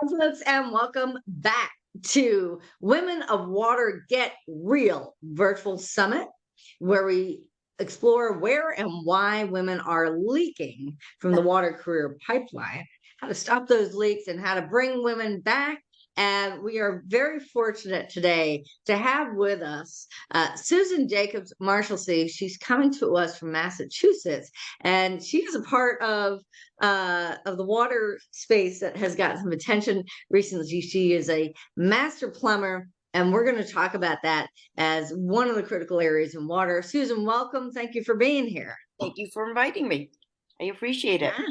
Folks, and welcome back to Women of Water Get Real Virtual Summit, where we explore where and why women are leaking from the water career pipeline, how to stop those leaks, and how to bring women back. And we are very fortunate today to have with us Susan Jacobs-Marshalsea. She's coming to us from Massachusetts, and she is a part of the water space that has gotten some attention recently. She is a master plumber, and we're going to talk about that as one of the critical areas in water. Susan, welcome. Thank you for being here. Thank you for inviting me. I appreciate it. Yeah.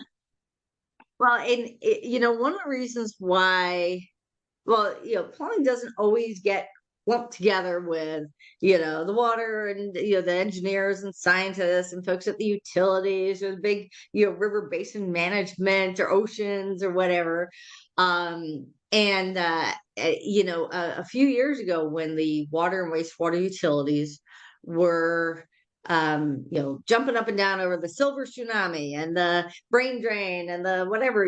Well, and one of the reasons why, plumbing doesn't always get lumped together with, the water and, the engineers and scientists and folks at the utilities or the big, river basin management or oceans or whatever. A few years ago when the water and wastewater utilities were jumping up and down over the silver tsunami and the brain drain and the whatever,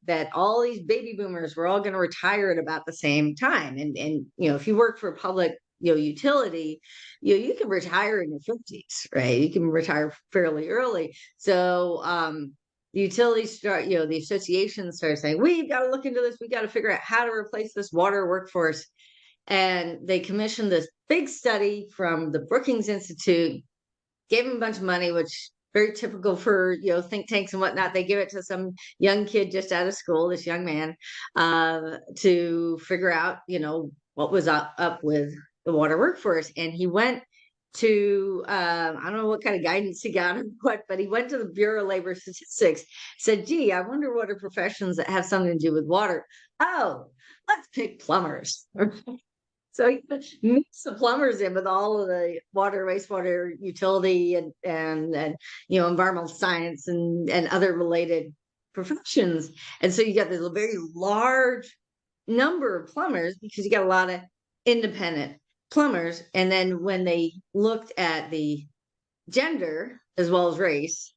that all these baby boomers were all going to retire at about the same time. And if you work for a public, utility, you can retire in your 50s, right? You can retire fairly early. So, the utilities start, the associations start saying, we've got to look into this. We got to figure out how to replace this water workforce. And they commissioned this big study from the Brookings Institute, gave him a bunch of money, which very typical for, think tanks and whatnot. They give it to some young kid just out of school, this young man, to figure out, what was up with the water workforce. And he went to, I don't know what kind of guidance he got or what, but he went to the Bureau of Labor Statistics, said, gee, I wonder what are professions that have something to do with water. Oh, let's pick plumbers. So he mixed the plumbers in with all of the water, wastewater, utility, and environmental science and other related professions. And so you got this very large number of plumbers because you got a lot of independent plumbers. And then when they looked at the gender as well as race,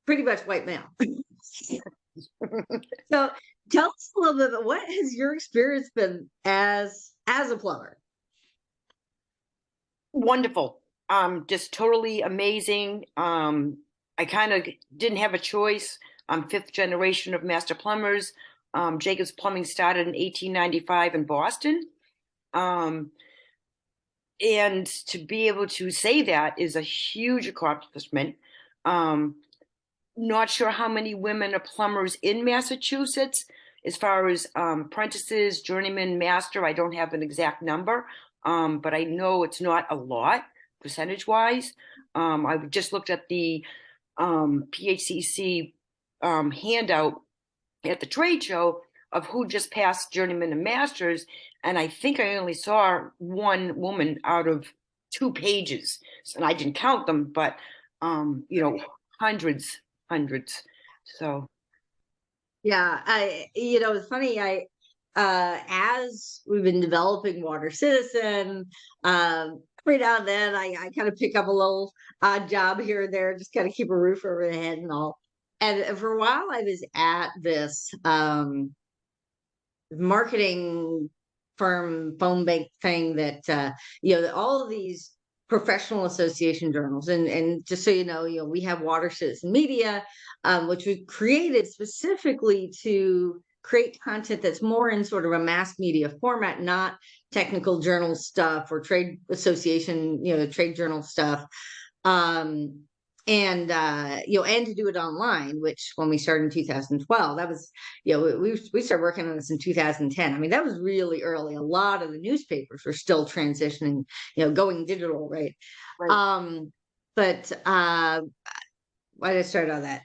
pretty much white male. So tell us a little bit about what has your experience been as a plumber? Wonderful. Just totally amazing. I kind of didn't have a choice. I'm fifth generation of master plumbers. Jacobs Plumbing started in 1895 in Boston. And to be able to say that is a huge accomplishment. Not sure how many women are plumbers in Massachusetts. As far as apprentices, journeymen, master, I don't have an exact number, but I know it's not a lot percentage-wise. I just looked at the PHCC handout at the trade show of who just passed journeymen and masters, and I think I only saw one woman out of 2 pages, and I didn't count them, but hundreds. So yeah, it's funny. As we've been developing Water Citizen, every now and then I kind of pick up a little odd job here and there, just kind of keep a roof over the head and all. And for a while I was at this marketing firm phone bank thing that all of these professional association journals, and just so you know, we have Water Citizen Media, which we created specifically to create content that's more in sort of a mass media format, not technical journal stuff or trade association, trade journal stuff. And to do it online, which when we started in 2012, that was, we started working on this in 2010. I mean, that was really early. A lot of the newspapers were still transitioning, going digital, right? But why did I start on that?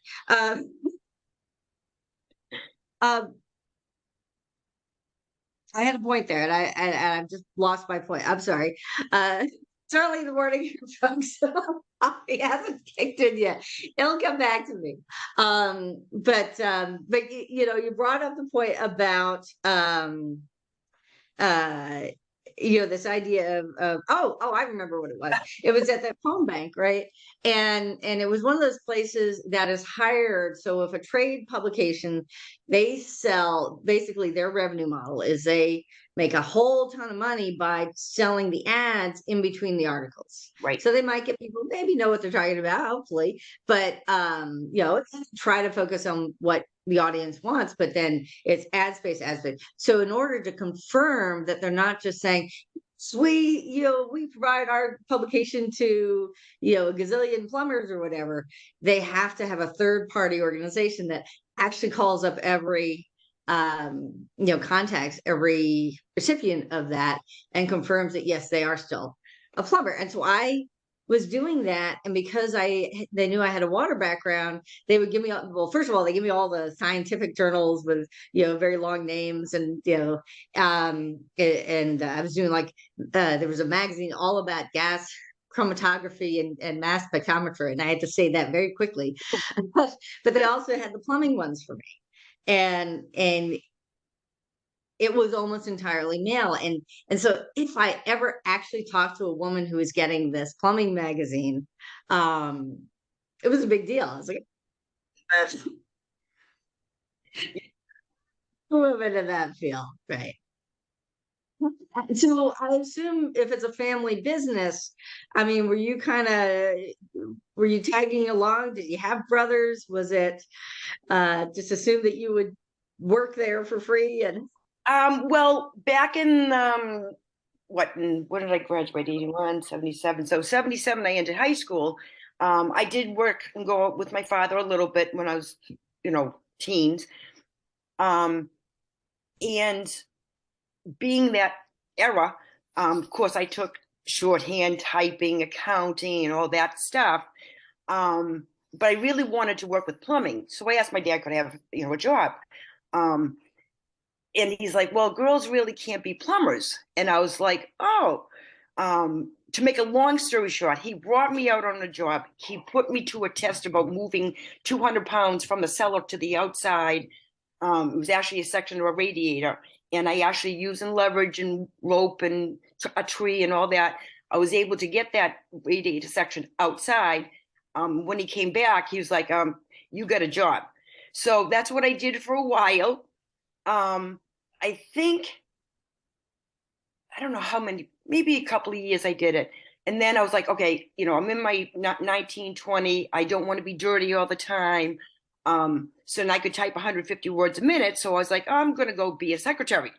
I had a point there, and I've just lost my point. I'm sorry. It's early in the morning, folks. So he hasn't kicked in yet. It'll come back to me. But you brought up the point about this idea of I remember what it was. It was at that phone bank, right? And it was one of those places that is hired. So if a trade publication, they sell, basically their revenue model is they make a whole ton of money by selling the ads in between the articles. Right. So they might get people maybe know what they're talking about, hopefully, but try to focus on what the audience wants, but then it's ad space, ad space. So in order to confirm that they're not just saying, we provide our publication to, a gazillion plumbers or whatever, they have to have a third party organization that actually calls up every contacts every recipient of that and confirms that yes, they are still a plumber. And so I was doing that, and because they knew I had a water background, they would give me, well, first of all, they give me all the scientific journals with very long names, and and I was doing like there was a magazine all about gas chromatography and mass spectrometry, and I had to say that very quickly. But they also had the plumbing ones for me, and it was almost entirely male. And so if I ever actually talked to a woman who was getting this plumbing magazine, it was a big deal. I was like, a little bit of that feel, right? So I assume if it's a family business, I mean, were you tagging along? Did you have brothers? Was it just assume that you would work there for free? And Well, back in when did I graduate? 81, 77. So 77, I ended high school. I did work and go out with my father a little bit when I was, teens. And being that era, of course, I took shorthand, typing, accounting, and all that stuff. But I really wanted to work with plumbing. So I asked my dad, could I have, a job? And he's like, well, girls really can't be plumbers. And I was like, oh, to make a long story short, he brought me out on a job. He put me to a test about moving 200 pounds from the cellar to the outside. It was actually a section of a radiator. And I actually, using leverage and rope and a tree and all that, I was able to get that radiator section outside. When he came back, he was like, you got a job. So that's what I did for a while. I think, I don't know how many, maybe a couple of years I did it. And then I was like, okay, I'm in my 19, 20. I don't want to be dirty all the time. So then I could type 150 words a minute. So I was like, I'm going to go be a secretary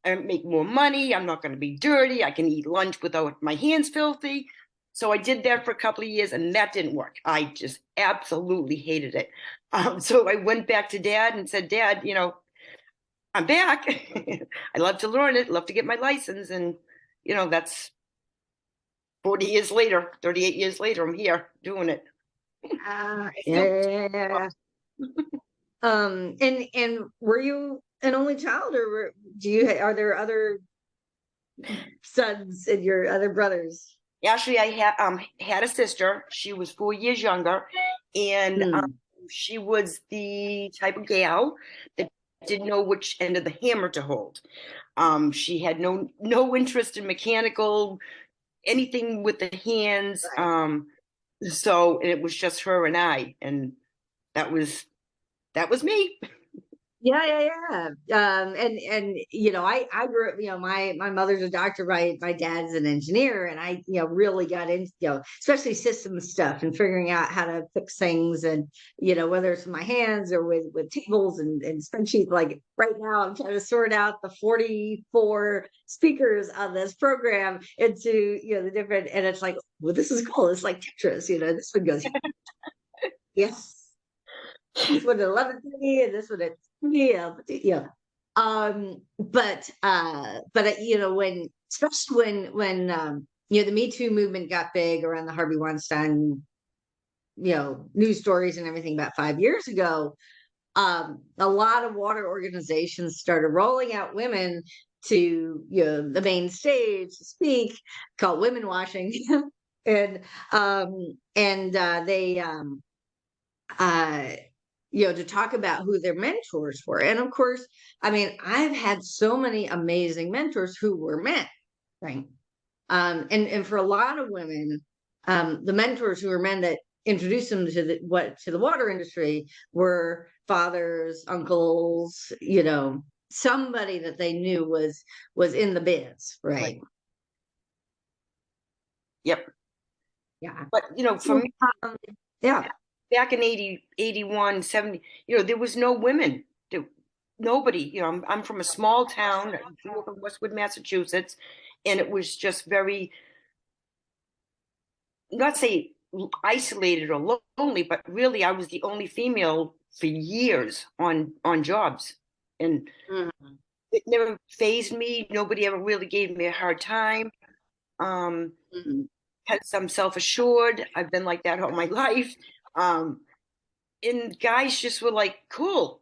and make more money. I'm not going to be dirty. I can eat lunch without my hands filthy. So I did that for a couple of years, and that didn't work. I just absolutely hated it. So I went back to Dad and said, Dad, I'm back. I love to learn it, love to get my license. And, that's 40 years later, 38 years later, I'm here doing it. Yeah. And were you an only child, or are there other sons and your other brothers? Actually, I had a sister. She was 4 years younger, and she was the type of gal that didn't know which end of the hammer to hold. She had no interest in mechanical, anything with the hands. Right. So it was just her and I, and that was me. Yeah. And I grew up, my mother's a doctor, my dad's an engineer, and I, really got into, especially system stuff and figuring out how to fix things, and, whether it's with my hands or with tables and spreadsheets. Like right now, I'm trying to sort out the 44 speakers on this program into, the different, and it's like, well, this is cool. It's like Tetris, this one goes, yes. This one at 11:30 and this one at but when, especially when the Me Too movement got big around the Harvey Weinstein news stories and everything about 5 years ago, a lot of water organizations started rolling out women to the main stage to speak, called women washing. and they to talk about who their mentors were. And of course, I mean, I've had so many amazing mentors who were men. Right. And for a lot of women, the mentors who were men that introduced them to the water industry were fathers, uncles, somebody that they knew was in the biz, Right. right? Yep. Yeah. But, for So, me, yeah. back in 80, 81, 70, there was no women. Nobody, I'm from a small town, I grew up in Westwood, Massachusetts, and it was just very, not say isolated or lonely, but really I was the only female for years on jobs. And Mhm. it never phased me. Nobody ever really gave me a hard time. Um, Mhm. because I'm self-assured. I've been like that all my life. Um, and guys just were like, cool.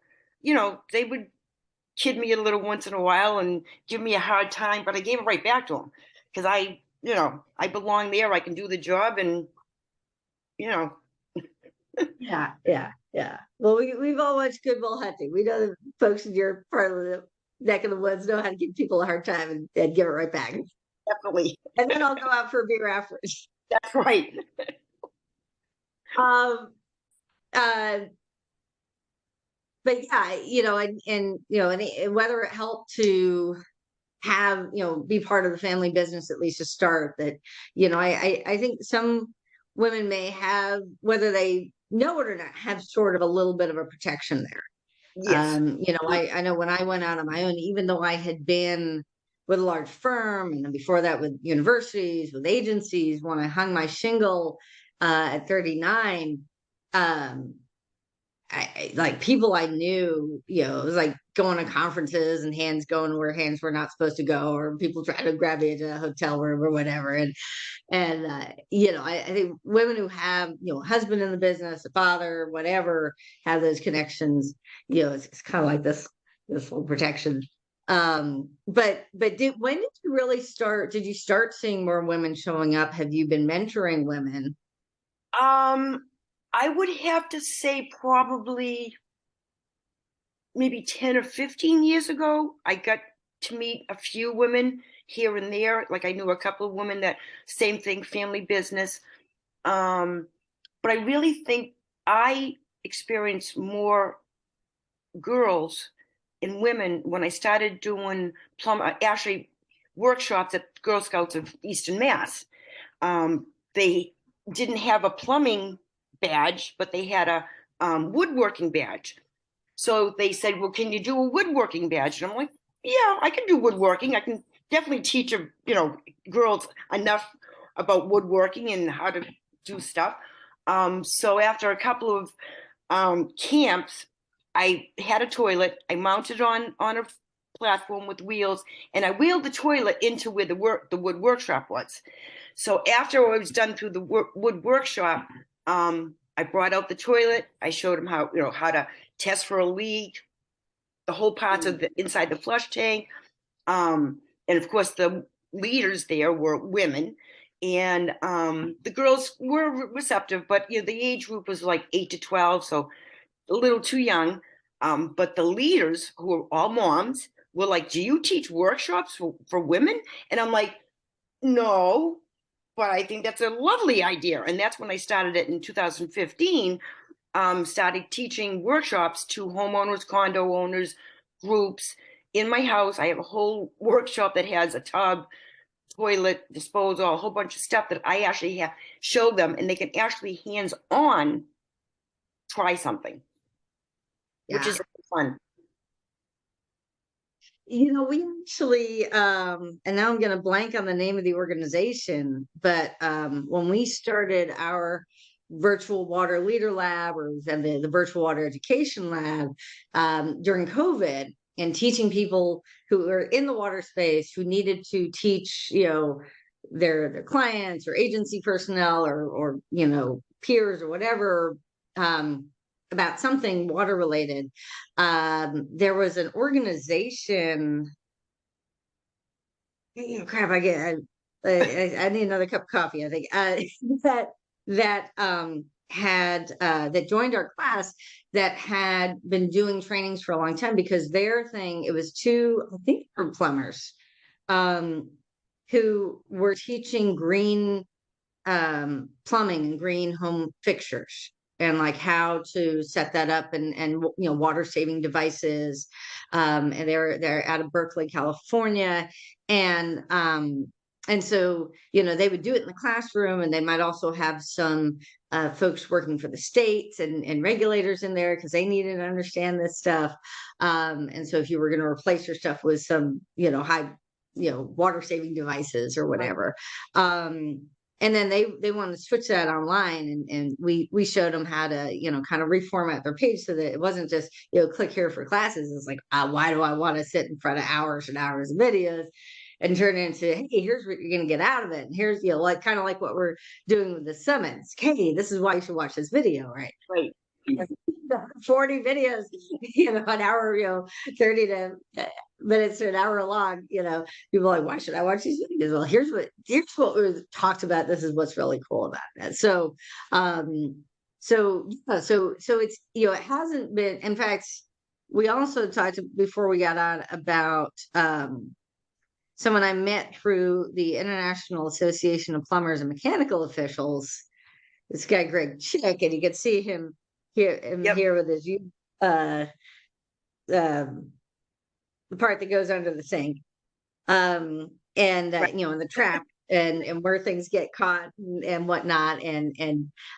They would kid me a little once in a while and give me a hard time, but I gave it right back to them because I belong there. I can do the job, and you know, Yeah, yeah, yeah. Well, we've all watched Good Will Hunting. We know the folks in your part of the neck of the woods know how to give people a hard time and give it right back. definitely, And then I'll go out for a beer afterwards. that's right. Um, uh, but yeah, and whether it helped to have, be part of the family business, at least to start that, I think some women may have, whether they know it or not, have sort of a little bit of a protection there. Yes. I know when I went out on my own, even though I had been with a large firm and then before that with universities, with agencies, when I hung my shingle at 39, um, like people I knew, it was like going to conferences and hands going where hands were not supposed to go, or people trying to grab you to a hotel room or whatever. I think women who have, a husband in the business, a father, whatever, have those connections, it's kind of like this little protection. But when did you really start? Did you start seeing more women showing up? Have you been mentoring women? I would have to say probably maybe 10 or 15 years ago, I got to meet a few women here and there. Like I knew a couple of women that same thing, family business. Um, but I really think I experienced more girls and women when I started doing actually workshops at Girl Scouts of Eastern Mass. They didn't have a plumbing badge, but they had a woodworking badge. So they said, "Well, can you do a woodworking badge?" And I'm like, "Yeah, I can do woodworking. I can definitely teach girls enough about woodworking and how to do stuff." So after a couple of camps, I had a toilet. I mounted on a platform with wheels, and I wheeled the toilet into where the wood workshop was. So after I was done through the wood workshop, I brought out the toilet. I showed them how to test for a leak, the whole parts of the inside the flush tank. And of course, the leaders there were women, and the girls were receptive, but the age group was like 8 to 12, so a little too young. But the leaders, who were all moms, were like, "Do you teach workshops for women?" And I'm like, "No, but I think that's a lovely idea." And that's when I started it in 2015. Started teaching workshops to homeowners, condo owners, groups. In my house, I have a whole workshop that has a tub, toilet, disposal, a whole bunch of stuff that I actually have show them, and they can actually hands on try something, which Yeah. is fun. We actually, and now I'm going to blank on the name of the organization, but when we started our virtual water leader lab, or the virtual water education lab during COVID, and teaching people who are in the water space who needed to teach, their clients or agency personnel or peers or whatever, about something water related. There was an organization. Crap! I need another cup of coffee. I think that that joined our class, that had been doing trainings for a long time, because their thing, it was two, I think, they were plumbers. Um, who were teaching green plumbing and green home fixtures, and like how to set that up, and water saving devices. And they're out of Berkeley, California. And so they would do it in the classroom, and they might also have some folks working for the states and regulators in there, because they needed to understand this stuff. And so if you were going to replace your stuff with some high water saving devices or Right. whatever. And then they wanted to switch that online, and we showed them how to kind of reformat their page, so that it wasn't just click here for classes. It's like, why do I want to sit in front of hours and hours of videos, and turn it into, hey, here's what you're going to get out of it, and here's like kind of like what we're doing with the summits. Hey, this is why you should watch this video, right? Right. 40 videos, an hour, 30 minutes to an hour long. People are like, why should I watch these videos? Well, here's what we talked about. This is what's really cool about that. So it's it hasn't been. In fact, we also talked before we got on about someone I met through the International Association of Plumbers and Mechanical Officials. This guy Greg Chick, and you could see him Yep. here with his uh the part that goes under the sink, and Right. in the trap, and where things get caught and whatnot. And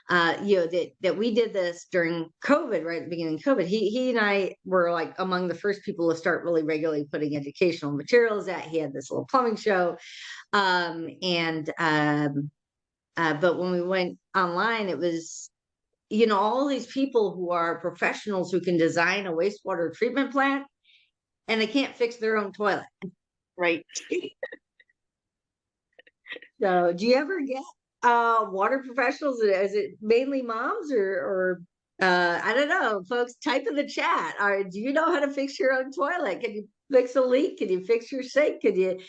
that we did this during COVID, right at the beginning of COVID. He and I were like among the first people to start really regularly putting educational materials out. He had this little plumbing show, and but when we went online, it was all these people who are professionals who can design a wastewater treatment plant, and they can't fix their own toilet. Right. So do you ever get water professionals? Is it mainly moms, or I don't know, folks, type in the chat. Do you know how to fix your own toilet? Can you fix a leak? Can you fix your sink? Can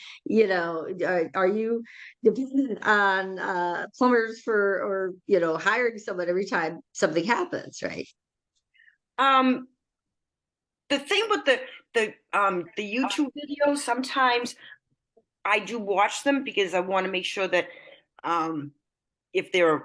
are you dependent on plumbers or hiring someone every time something happens, right? Um, the thing with the YouTube videos, sometimes I do watch them because I want to make sure that um if they're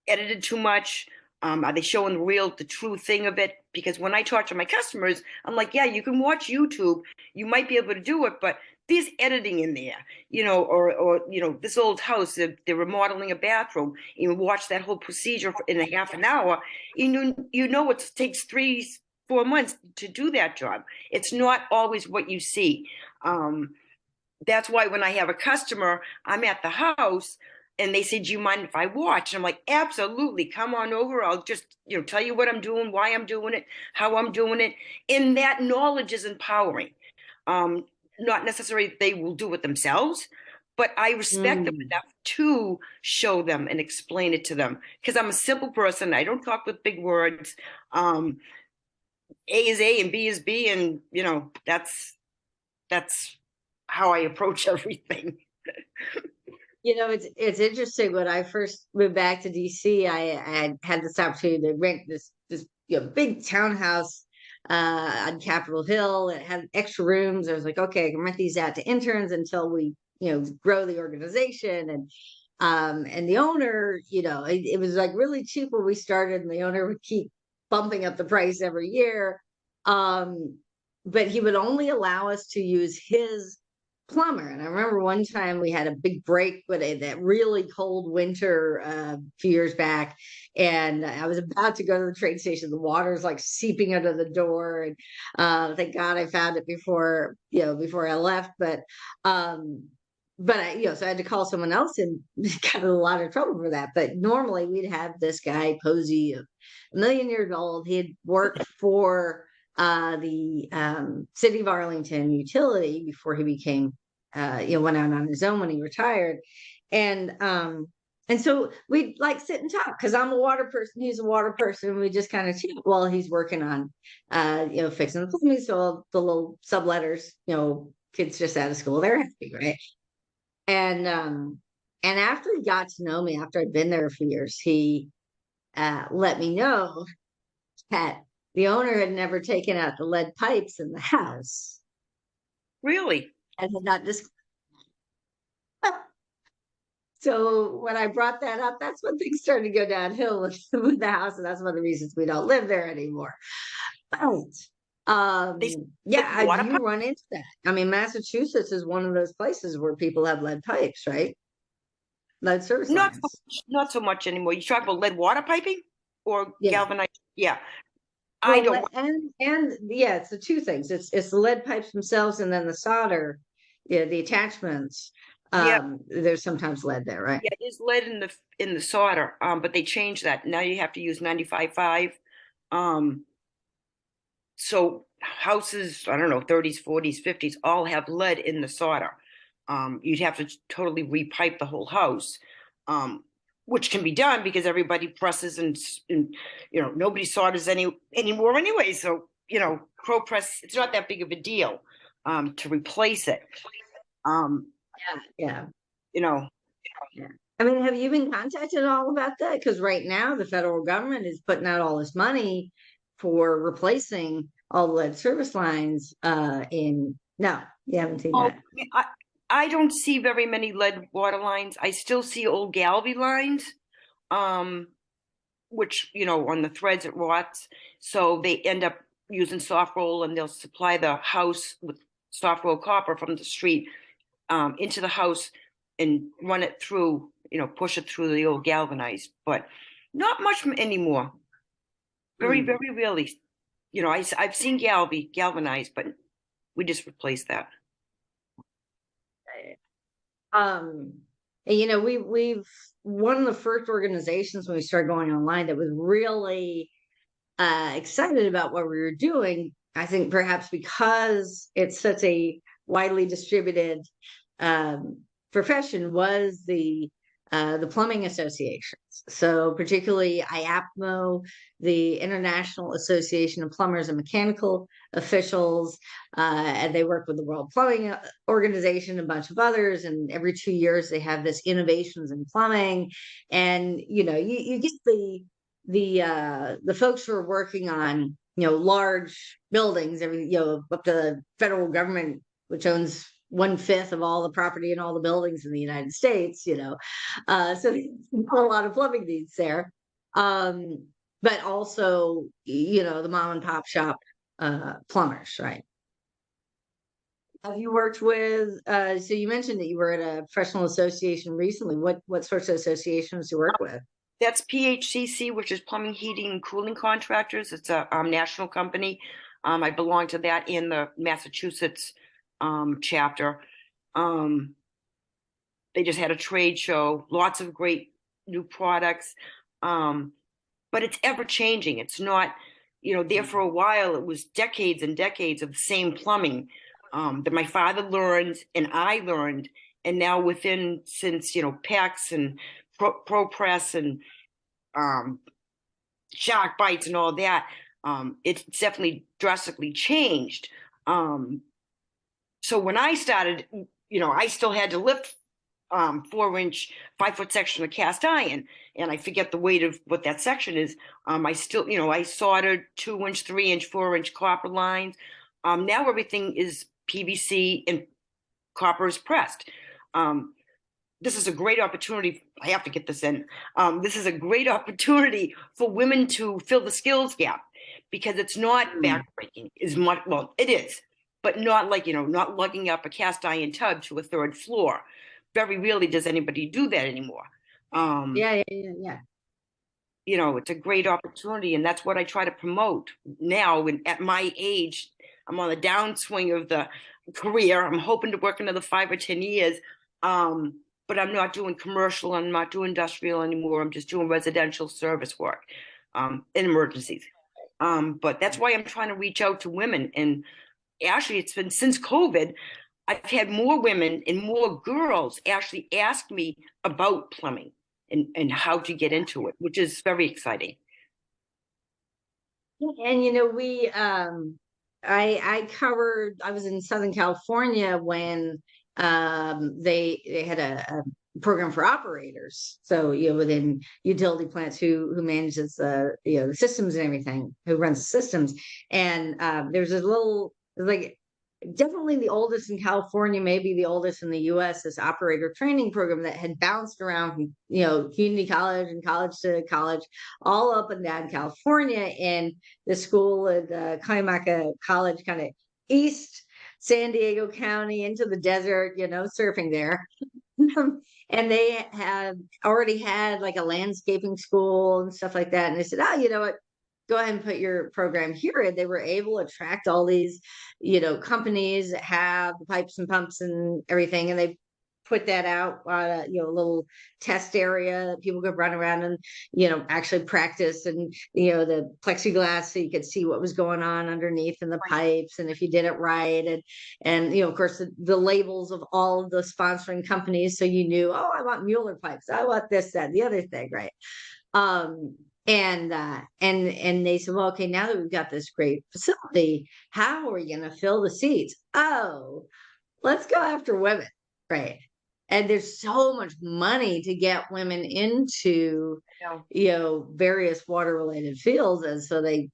edited too much, are they showing the true thing of it? Because when I talk to my customers, I'm like, yeah, you can watch YouTube, you might be able to do it, but there's editing in there, or this old house, they're remodeling a bathroom. You watch that whole procedure in a half an hour. It takes 3 4 months to do that job. It's not always what you see. That's why when I have a customer, I'm at the house and they say, do you mind if I watch? And I'm like, absolutely, come on over. I'll just, tell you what I'm doing, why I'm doing it, how I'm doing it. And that knowledge is empowering. Not necessarily that they will do it themselves, but I respect them Mm. enough to show them and explain it to them. Because I'm a simple person. I don't talk with big words. A is A and B is B. And, that's how I approach everything. It's interesting. When I first moved back to DC, I had this opportunity to rent this big townhouse on Capitol Hill. It had extra rooms. I was like, okay, I can rent these out to interns until we grow the organization. And the owner, it was like really cheap when we started, and the owner would keep bumping up the price every year. But he would only allow us to use his plumber. And I remember one time we had a big break with that really cold winter a few years back, and I was about to go to the train station. The water's like seeping under the door, and thank God I found it before I left. But so I had to call someone else, and got in a lot of trouble for that. But normally we'd have this guy Posey, a million years old. He had worked for the city of Arlington utility before he became went out on his own when he retired. And so we'd like sit and talk, because I'm a water person, he's a water person. We just kind of chat while he's working on fixing the plumbing. So the little subletters, kids just out of school, they're happy, right? And after he got to know me, after I'd been there a few years, he let me know that the owner had never taken out the lead pipes in the house, Really? and had not disclosed. So when I brought that up, that's when things started to go downhill with the house, and that's one of the reasons we don't live there anymore. But They say yeah, lead water you pipe. run into that. I mean, Massachusetts is one of those places where people have lead pipes, right? Lead service lines. Not so much anymore. You talk about lead water piping or Yeah. galvanized? Yeah, I Well, don't. and yeah, it's the two things. It's the lead pipes themselves, and then the solder, yeah, the attachments. Yeah, There's sometimes lead there, right? yeah, there's lead in the solder. But they changed that. Now you have to use 95.5. Um, so houses, I don't know, 30s, 40s, 50s, all have lead in the solder. You'd have to totally repipe the whole house, which can be done because everybody presses and nobody solders anymore anyway. So crow press, it's not that big of a deal to replace it. Um, Yeah. you know, Yeah. I mean, have you been contacted at all about that? Because right now the federal government is putting out all this money for replacing all the lead service lines. No, you haven't seen oh, that. I don't see very many lead water lines. I still see old Galvy lines. Um, which on the threads it rots, so they end up using soft roll, and they'll supply the house with soft roll copper from the street into the house and run it through, push it through the old galvanized, but not much anymore. Very, Hmm. very rarely. I've seen galvanized, but we just replaced that. Um, and, we've one of the first organizations when we started going online that was really excited about what we were doing. I think perhaps because it's such a widely distributed um, profession was the plumbing associations. So particularly IAPMO, the International Association of Plumbers and Mechanical Officials, and they work with the World Plumbing Organization, a bunch of others. And every 2 years they have this innovations in plumbing, and you get the folks who are working on large buildings, up to the federal government, which owns 1/5 of all the property in all the buildings in the United States. So there's a lot of plumbing needs there. Um, but also, the mom and pop shop plumbers, right? Have you worked with, so you mentioned that you were at a professional association recently. What sorts of associations do you work with? That's PHCC, which is Plumbing, Heating, and Cooling Contractors. It's a national company. I belong to that in the Massachusetts chapter. They just had a trade show, lots of great new products. Um, but it's ever changing. It's not, there for a while, it was decades and decades of the same plumbing that my father learned and I learned. And now since, PEX and ProPress and um, shark bites and all that, it's definitely drastically changed. Um, so when I started, I still had to lift 4-inch, 5-foot section of cast iron, and I forget the weight of what that section is. I still, I soldered 2-inch, 3-inch, 4-inch copper lines. Now everything is PVC and copper is pressed. Um, this is a great opportunity. I have to get this in. This is a great opportunity for women to fill the skills gap because it's not Hmm. backbreaking as much. Well, it is, but not like, not lugging up a cast iron tub to a third floor. Very rarely does anybody do that anymore. Um, Yeah, yeah, yeah, yeah. it's a great opportunity, and that's what I try to promote now. And at my age, I'm on the downswing of the career. I'm hoping to work another 5 or 10 years. But I'm not doing commercial. I'm not doing industrial anymore. I'm just doing residential service work, in emergencies. But that's why I'm trying to reach out to women. And actually, it's been since COVID, I've had more women and more girls actually ask me about plumbing and how to get into it, which is very exciting. And I covered, I was in Southern California when they had a program for operators. So, within utility plants who manages the systems and everything, who runs the systems. And there's a little, like definitely the oldest in California, maybe the oldest in the US, this operator training program that had bounced around from, community college and college to college, all up and down California. And the school at Cuyamaca College, kind of east San Diego County into the desert, surfing there. And they have already had like a landscaping school and stuff like that. And they said, oh, you know what? Go ahead and put your program here. And they were able to attract all these, companies that have the pipes and pumps and everything. And they put that out on a little test area that people could run around and, actually practice, and, the plexiglass so you could see what was going on underneath in the pipes and if you did it right. And of course, the labels of all of the sponsoring companies. So you knew, oh, I want Mueller pipes. I want this, that, the other thing, right? And they said, well, okay, now that we've got this great facility, how are we going to fill the seats? Oh, let's go after women, right? And there's so much money to get women into, various water related fields. And so they,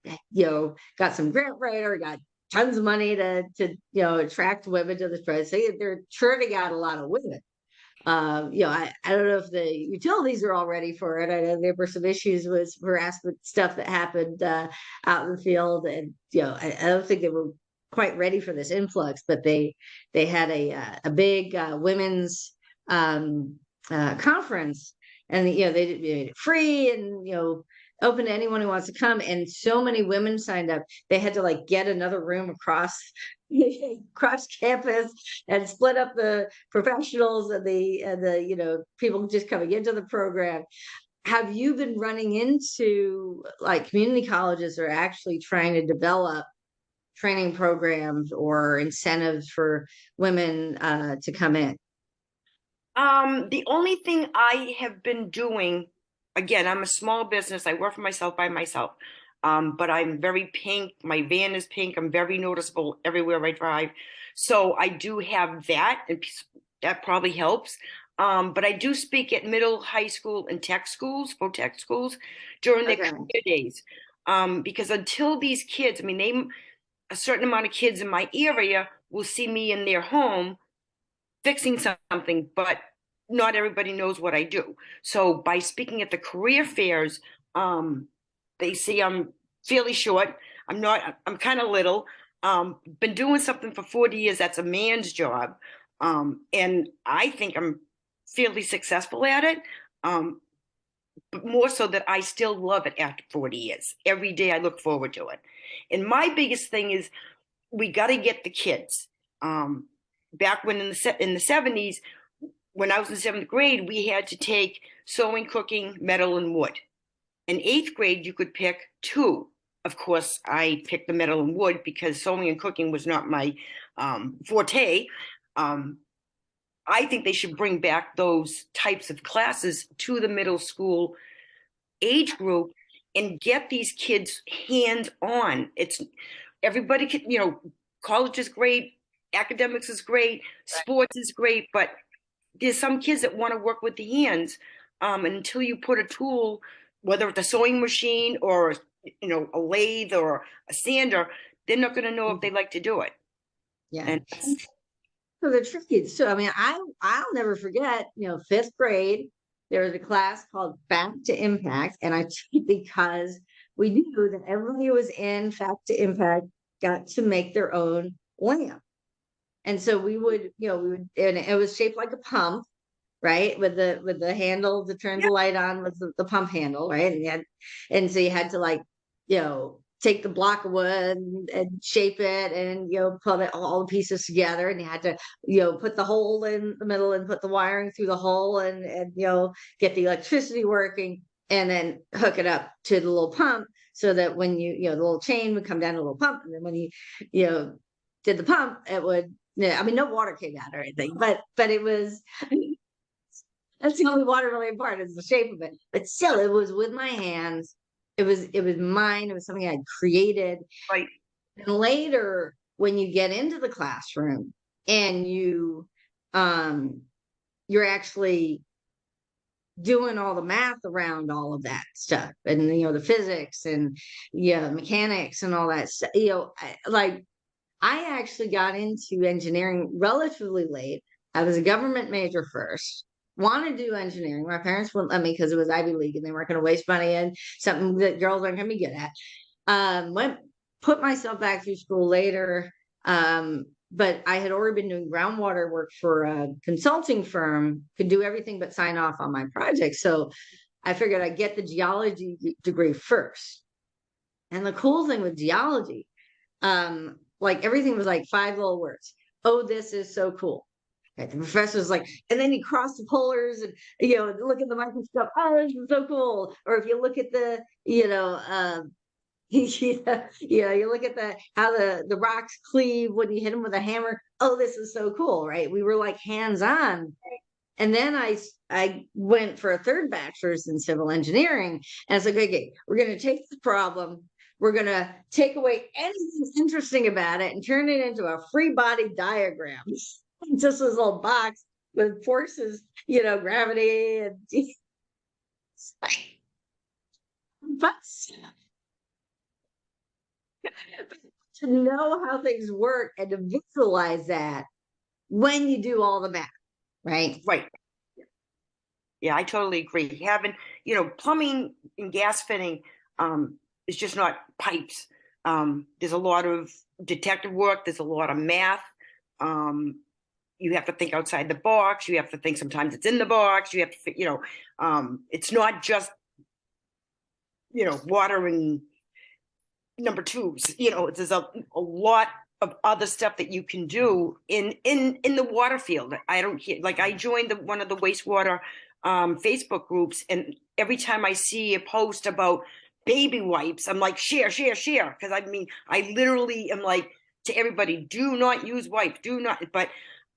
got some grant writer, got tons of money to attract women to the trade. So they're churning out a lot of women. I don't know if the utilities are all ready for it. I know there were some issues with harassment stuff that happened out in the field, and I don't think they were quite ready for this influx. But they had a big women's conference, and they made it free, and open to anyone who wants to come. And so many women signed up, they had to like get another room across campus and split up the professionals and the people just coming into the program. Have you been running into like community colleges that are actually trying to develop training programs or incentives for women to come in? The only thing I have been doing, again, I'm a small business. I work for myself by myself. But I'm very pink. My van is pink. I'm very noticeable everywhere I drive. So I do have that, and that probably helps. But I do speak at middle, high school, and tech schools, for tech schools during their Okay. career days. Because until these kids, I mean, a certain amount of kids in my area will see me in their home fixing something, but not everybody knows what I do. So by speaking at the career fairs, they see I'm fairly short. I'm not, I'm kind of little. Been doing something for 40 years. That's a man's job. And I think I'm fairly successful at it. But more so that I still love it after 40 years. Every day I look forward to it. And my biggest thing is we got to get the kids. Back when in the 70s, when I was in seventh grade, we had to take sewing, cooking, metal, and wood. In eighth grade, you could pick two. Of course, I picked the metal and wood because sewing and cooking was not my forte. I think they should bring back those types of classes to the middle school age group and get these kids hands on. It's everybody can, college is great, academics is great, sports is great, but there's some kids that want to work with the hands. And until you put a tool, whether it's a sewing machine or a lathe or a sander, they're not going to know if they like to do it. Yeah. And So the tricky. So I mean, I'll never forget. Fifth grade, there was a class called Fact to Impact, and I took it because we knew that everybody who was in Fact to Impact got to make their own lamp. And so and it was shaped like a pump, right? With the handle to turn yeah, the light on was the pump handle, right? And so you had to like, take the block of wood and shape it and put all the pieces together, and you had to put the hole in the middle and put the wiring through the hole, and get the electricity working, and then hook it up to the little pump so that when the little chain would come down to a little pump, and then when you did the pump, it would. Yeah, I mean, no water came out or anything, but it was. That's the only water related part is the shape of it. But still, it was with my hands. It was mine. It was something I created. right. And later, when you get into the classroom and you're actually doing all the math around all of that stuff, and the physics and mechanics and all that stuff. Like I actually got into engineering relatively late. I was a government major first. Wanted to do engineering. My parents wouldn't let me because it was Ivy League and they weren't going to waste money in something that girls aren't going to be good at. Went put myself back through school later. But I had already been doing groundwater work for a consulting firm, could do everything but sign off on my project. So I figured I'd get the geology degree first. And the cool thing with geology, like everything was like five little words. Oh, this is so cool. Okay, the professor's like, and then you cross the polars and look at the microscope. Oh, this is so cool. Or if you look at the, yeah, you look at how the rocks cleave when you hit them with a hammer. Oh, this is so cool, right? We were like hands on. And then I went for a third bachelor's in civil engineering, and I was like, okay, we're going to take the problem, we're going to take away anything interesting about it, and turn it into a free body diagram. Just this little box with forces, gravity and but to know how things work and to visualize that when you do all the math, right? Right. Yeah, I totally agree. Having, plumbing and gas fitting is just not pipes. There's a lot of detective work, there's a lot of math. You have to think outside the box. You have to think sometimes it's in the box. You have to, it's not just, water and number twos. There's a lot of other stuff that you can do in the water field. I don't hear, like, I joined one of the wastewater Facebook groups, and every time I see a post about baby wipes, I'm like, share, because I literally am like to everybody, do not use wipes, do not. But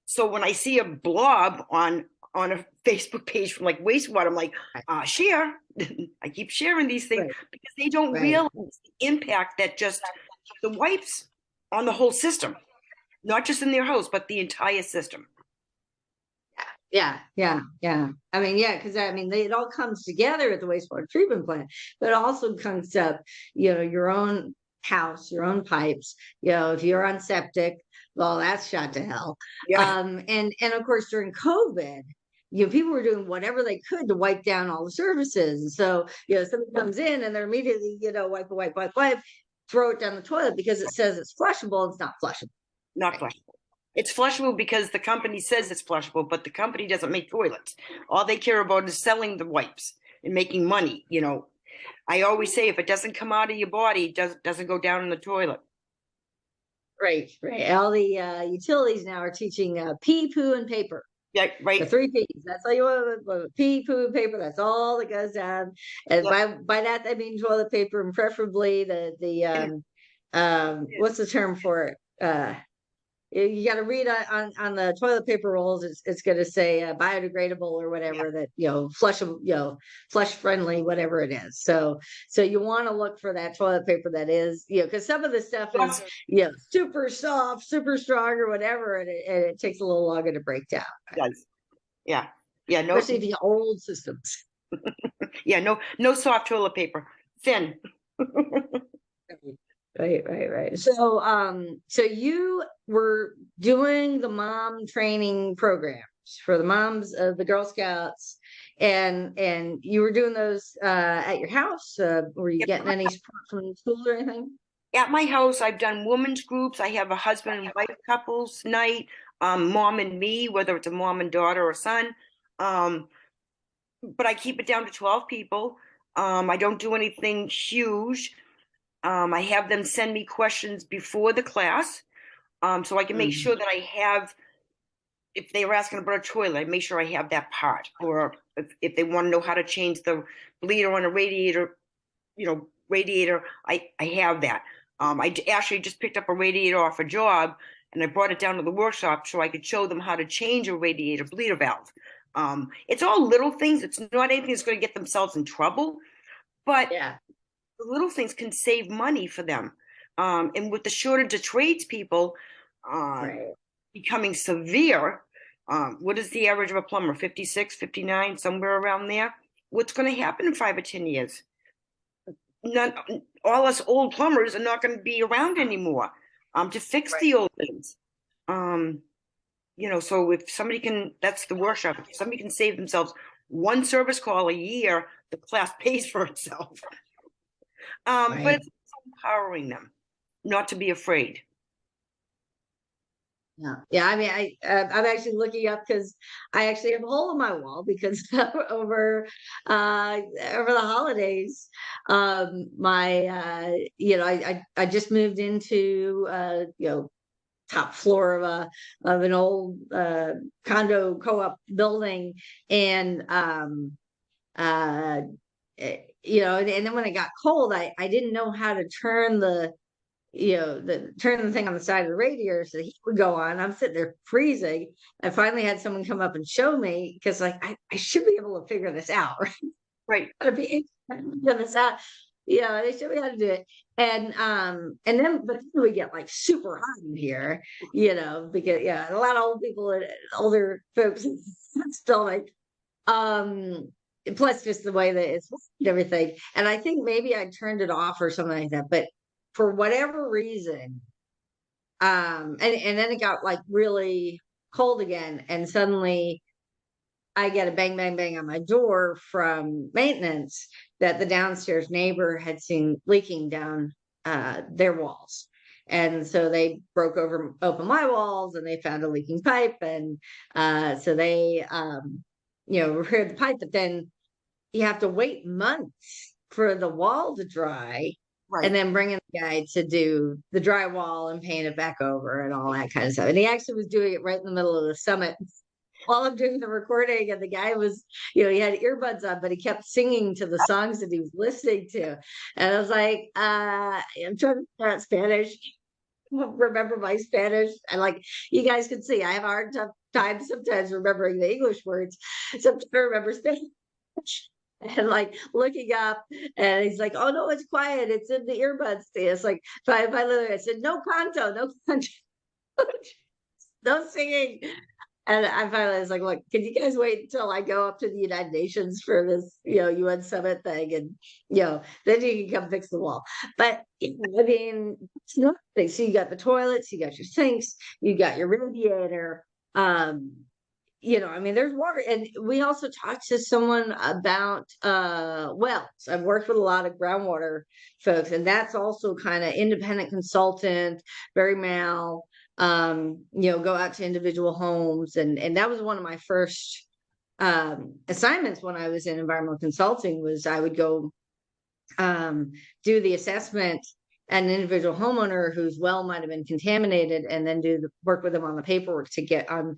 so when I see a blob on a Facebook page from like wastewater, I'm like, share. I keep sharing these things Right. because they don't Right. realize the impact that just the wipes on the whole system, not just in their house, but the entire system. Yeah. I mean, yeah, because it all comes together at the wastewater treatment plant, but it also comes up, your own house, your own pipes. If you're on septic, well, that's shot to hell. Yeah. And of course during COVID, people were doing whatever they could to wipe down all the surfaces. And so, somebody comes in and they're immediately, wipe, throw it down the toilet because it says it's flushable. It's not flushable. Not flushable. It's flushable because the company says it's flushable, but the company doesn't make toilets. All they care about is selling the wipes and making money. I always say if it doesn't come out of your body, it doesn't go down in the toilet. Right. All the utilities now are teaching pee, poo, and paper. Yeah, The right. three P's. That's all you want. Pee, poo, and paper. That's all that goes down. And Yeah. by that I mean toilet paper, and preferably the what's the term for it? You got to read on the toilet paper rolls. It's going to say biodegradable or Yeah. whatever, that flushable, flush friendly, whatever it is. So you want to look for that toilet paper that is, because some of the stuff is super soft, super strong, or whatever, and it takes a little longer to break down. Does. Yeah. Yeah. No. Especially the old systems. Yeah. No soft toilet paper. Thin. Right. So you were doing the mom training programs for the moms of the Girl Scouts, and you were doing those at your house. Were you getting any support from the school or anything? At my house, I've done women's groups. I have a husband and wife couples night, mom and me, whether it's a mom and daughter or son. Um, but I keep it down to 12 people. I don't do anything huge. I have them send me questions before the class, so I can make sure that I have, if they were asking about a toilet, I make sure I have that part. Or if they want to know how to change the bleeder on a radiator, I have that. I actually just picked up a radiator off a job, and I brought it down to the workshop so I could show them how to change a radiator bleeder valve. It's all little things. It's not anything that's going to get themselves in trouble, but Yeah. the little things can save money for them. And with the shortage of tradespeople Right. becoming severe, what is the average of a plumber? 56, 59, somewhere around there? What's going to happen in 5 or 10 years? None, all us old plumbers are not going to be around anymore. to fix Right. the old things. Um, so if somebody can, that's the workshop. If somebody can save themselves one service call a year, the class pays for itself. But Right. it's empowering them not to be afraid. Yeah. Yeah. I mean, I'm actually looking up because I actually have a hole in my wall because over the holidays, my I just moved into top floor of an old condo co-op building, and uh and then when it got cold, I didn't know how to turn turn the thing on the side of the radiator so the heat would go on. I'm sitting there freezing. I finally had someone come up and show me, because like I should be able to figure this out, right? Right. Gotta be figure this out. They showed me how to do it. And then but then we get like super hot in here, because a lot of old people and older folks still like plus just the way that it's and everything. And I think maybe I turned it off or something like that. But for whatever reason, and then it got like really cold again, and suddenly I get a bang, bang, bang on my door from maintenance that the downstairs neighbor had seen leaking down their walls. And so they open my walls, and they found a leaking pipe. And so they, repaired the pipe, but then you have to wait months for the wall to dry, and Right. then bring in the guy to do the drywall and paint it back over and all that kind of stuff. And he actually was doing it right in the middle of the summit while I'm doing the recording. And the guy was, he had earbuds on, but he kept singing to the songs that he was listening to. And I was like, I'm trying to figure out Spanish, remember my Spanish. And like, you guys can see, I have a tough time sometimes remembering the English words. So I'm trying to remember Spanish. And like looking up, and he's like, "Oh no, it's quiet. It's in the earbuds." It's like, finally, I said, "No canto, no canto, no singing." And I finally was like, "Look, can you guys wait until I go up to the United Nations for this, UN summit thing, and then you can come fix the wall." But I mean, it's nothing. So you got the toilets, you got your sinks, you got your radiator. Um, I mean, there's water. And we also talked to someone about wells. I've worked with a lot of groundwater folks, and that's also kind of independent consultant, very male. Go out to individual homes, and that was one of my first assignments when I was in environmental consulting. Was I would go do the assessment at an individual homeowner whose well might have been contaminated, and then work with them on the paperwork to get on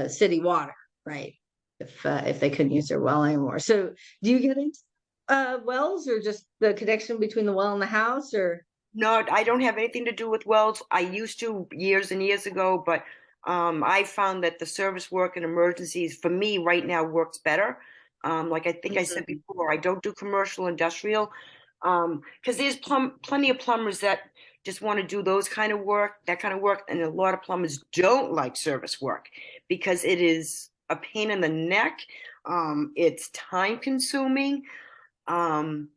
city water, right? If they couldn't use their well anymore. So do you get into wells, or just the connection between the well and the house, or? No, I don't have anything to do with wells. I used to years and years ago, but I found that the service work and emergencies for me right now works better. Like I think I said Mhm. before, I don't do commercial industrial because there's plenty of plumbers that just want to do those kind of work, that kind of work, and a lot of plumbers don't like service work because it is a pain in the neck. It's time consuming. Um,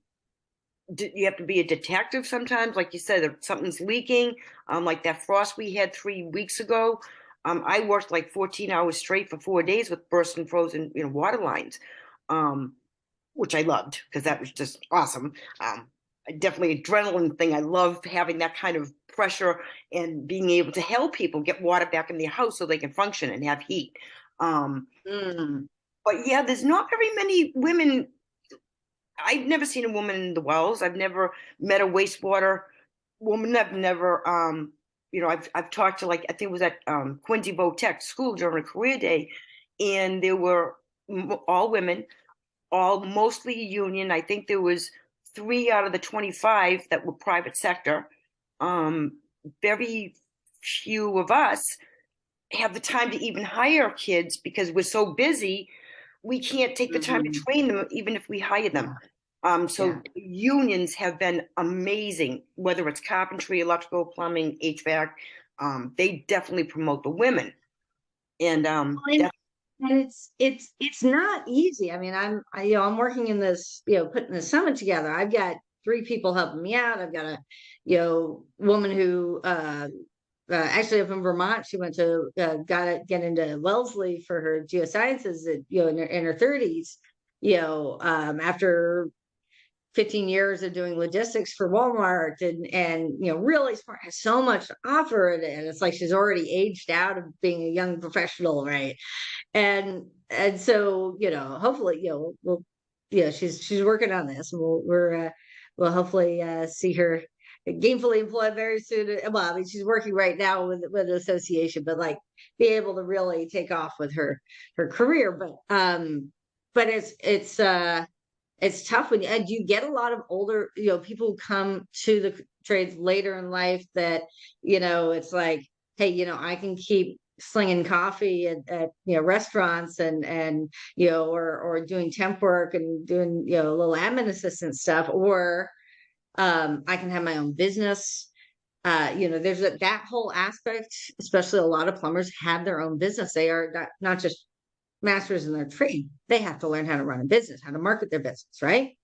you have to be a detective sometimes, like you said, if something's leaking, like that frost we had 3 weeks ago. I worked like 14 hours straight for 4 days with burst and frozen, water lines, um, which I loved because that was just awesome. Definitely adrenaline thing. I love having that kind of pressure and being able to help people get water back in their house so they can function and have heat. Um, Mm. but yeah, there's not very many women. I've never seen a woman in the wells. I've never met a wastewater woman. I've never, I've talked to, like, I think it was at Quincy Tech School during a career day, and there were all women, all mostly union. I think there was 3 out of the 25 that were private sector. Very few of us have the time to even hire kids because we're so busy. We can't take the time to Mhm. train them, even if we hire them. Yeah. Yeah. So unions have been amazing, whether it's carpentry, electrical, plumbing, HVAC. They definitely promote the women, and Well, and it's not easy. I mean, I'm working in this, putting the summit together. I've got 3 people helping me out. I've got a, woman who, actually up in Vermont, she went to, get into Wellesley for her geosciences at, in her 30s, after 15 years of doing logistics for Walmart, and really smart, has so much to offer, and it's like she's already aged out of being a young professional, right? And so, hopefully, we'll, she's working on this, and we'll hopefully see her gainfully employed very soon. Well, I mean, she's working right now with an association, but like be able to really take off with her career. But it's tough when and you get a lot of older, people who come to the trades later in life that, it's like, hey, I can keep slinging coffee at restaurants, and or doing temp work and doing little admin assistant stuff, or I can have my own business. There's that whole aspect. Especially a lot of plumbers have their own business. They are not just masters in their trade. They have to learn how to run a business, how to market their business, right?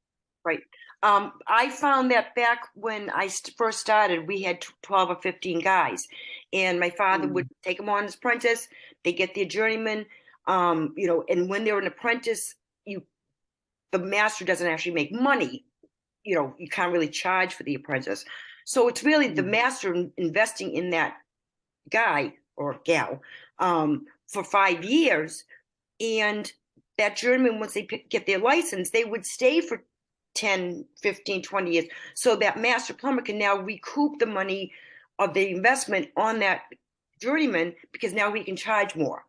Right. I found that back when I first started, we had 12 or 15 guys, and my father would take them on as apprentice. They get their journeyman, and when they're an apprentice, the master doesn't actually make money. You can't really charge for the apprentice. So it's really the master investing in that guy or gal for 5 years. And that journeyman, once they get their license, they would stay for 10, 15, 20 years. So that master plumber can now recoup the money of the investment on that journeyman, because now we can charge more.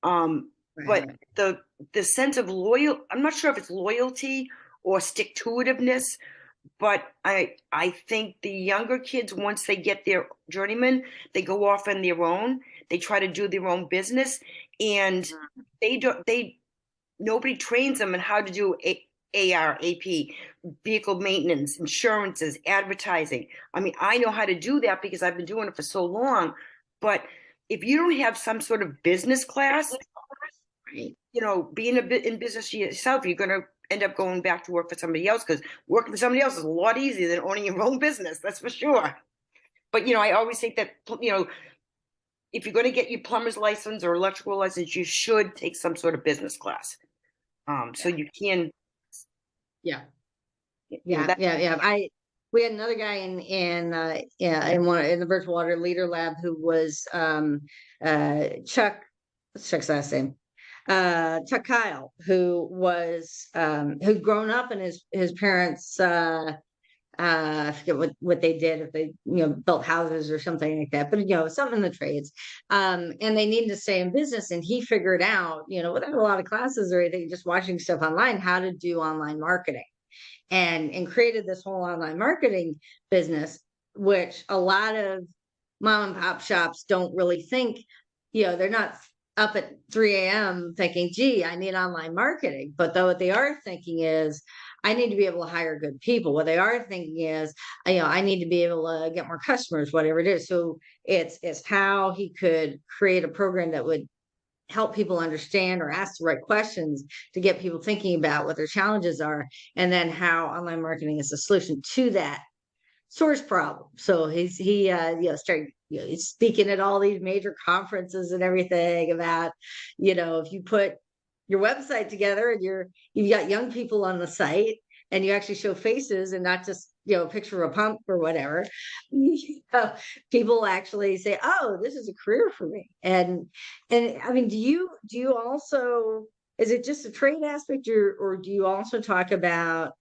But the sense of I'm not sure if it's loyalty or stick-to-itiveness, but I think the younger kids, once they get their journeyman, they go off on their own. They try to do their own business, and nobody trains them on how to do AR, AP, vehicle maintenance, insurances, advertising. I mean, I know how to do that because I've been doing it for so long. But if you don't have some sort of business class, being in business yourself, you're going to end up going back to work for somebody else, because working for somebody else is a lot easier than owning your own business. That's for sure. But, I always think that, if you're going to get your plumber's license or electrical license, you should take some sort of business class. So you can. Yeah. We had another guy in the virtual water leader lab who was Chuck's last name, Chuck Kyle, who was who'd grown up in his parents' I forget what they did, if they built houses or something like that, but something in the trades, and they needed to stay in business, and he figured out, without a lot of classes or anything, just watching stuff online, how to do online marketing, and created this whole online marketing business, which a lot of mom and pop shops don't really think. They're not up at 3 a.m. thinking, gee, I need online marketing. But though what they are thinking is, I need to be able to hire good people. What they are thinking is, I need to be able to get more customers, whatever it is. So it's how he could create a program that would help people understand or ask the right questions to get people thinking about what their challenges are, and then how online marketing is a solution to that source problem. So he started speaking at all these major conferences and everything about, if you put your website together and you've got young people on the site, and you actually show faces and not just a picture of a pump or whatever, people actually say, oh, this is a career for me. And I mean, do you also, is it just a trade aspect, or do you also talk about